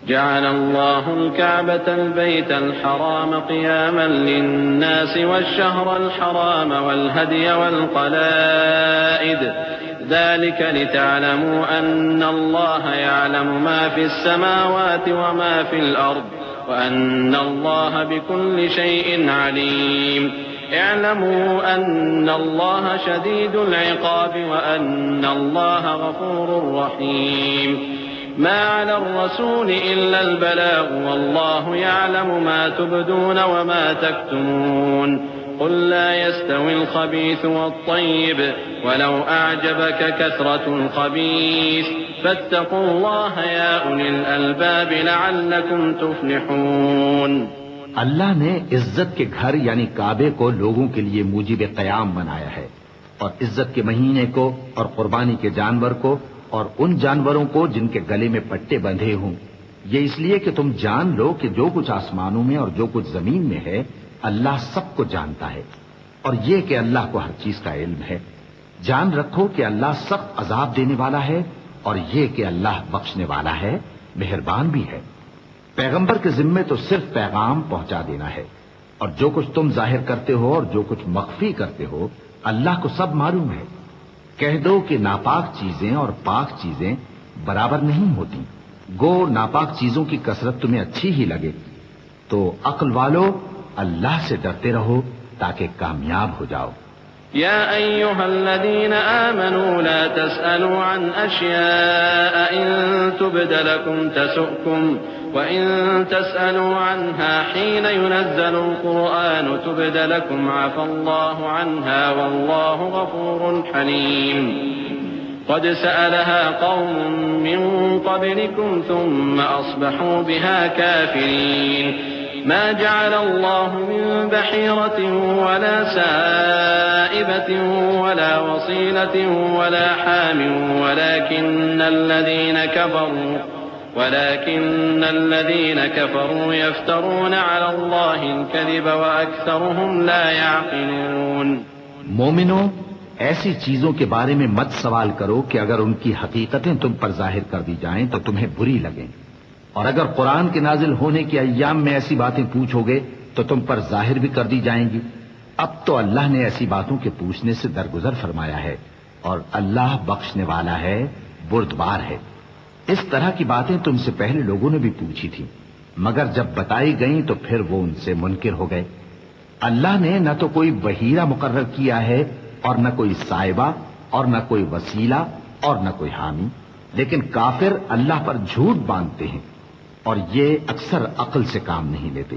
جعل الله الكعبة البيت الحرام قياما للناس والشهر الحرام والهدي والقلائد ذلك لتعلموا أن الله يعلم ما في السماوات وما في الأرض وأن الله بكل شيء عليم اعلموا أن الله شديد العقاب وأن الله غفور رحيم ما على الرسول إلا البلاغ والله يعلم ما تبدون وما تكتمون قل لا يستوي الخبيث والطيب ولو أعجبك كثرة الخبيث فاتقوا الله يا أولي الألباب لعلكم تفلحون۔ اللہ نے عزت کے گھر یعنی کعبے کو لوگوں کے لیے موجب قیام بنایا ہے، اور عزت کے مہینے کو اور قربانی کے جانور کو اور ان جانوروں کو جن کے گلے میں پٹے بندھے ہوں، یہ اس لیے کہ تم جان لو کہ جو کچھ آسمانوں میں اور جو کچھ زمین میں ہے اللہ سب کو جانتا ہے، اور یہ کہ اللہ کو ہر چیز کا علم ہے۔ جان رکھو کہ اللہ سخت عذاب دینے والا ہے، اور یہ کہ اللہ بخشنے والا ہے، مہربان بھی ہے۔ پیغمبر کے ذمے تو صرف پیغام پہنچا دینا ہے، اور جو کچھ تم ظاہر کرتے ہو اور جو کچھ مخفی کرتے ہو اللہ کو سب معلوم ہے۔ کہہ دو کہ ناپاک چیزیں اور پاک چیزیں برابر نہیں ہوتی، گو ناپاک چیزوں کی کثرت تمہیں اچھی ہی لگے، تو عقل والو اللہ سے ڈرتے رہو تاکہ کامیاب ہو جاؤ۔ يا أيها الذين آمنوا لا تسألوا عن أشياء إن تبد لكم تسؤكم وإن تسألوا عنها حين ينزل القرآن تبد لكم عفى الله عنها والله غفور حليم قد سألها قوم من قبلكم ثم أصبحوا بها كافرين ما جعل الله من بحيرة ولا سائبة ولا وصيلة ولا حام ولكن الذين كفروا يفترون على الله الكذب وأكثرهم لا يعقلون۔ مومنو، ایسی چیزوں کے بارے میں مت سوال کرو کہ اگر ان کی حقیقتیں تم پر ظاہر کر دی جائیں تو تمہیں بری لگیں، اور اگر قرآن کے نازل ہونے کے ایام میں ایسی باتیں پوچھو گے تو تم پر ظاہر بھی کر دی جائیں گی۔ اب تو اللہ نے ایسی باتوں کے پوچھنے سے درگزر فرمایا ہے، اور اللہ بخشنے والا ہے، بردبار ہے۔ اس طرح کی باتیں تم سے پہلے لوگوں نے بھی پوچھی تھی، مگر جب بتائی گئیں تو پھر وہ ان سے منکر ہو گئے۔ اللہ نے نہ تو کوئی بحیرہ مقرر کیا ہے اور نہ کوئی سائبہ اور نہ کوئی وسیلہ اور نہ کوئی حامی، لیکن کافر اللہ پر جھوٹ باندھتے ہیں اور یہ اکثر عقل سے کام نہیں لیتے۔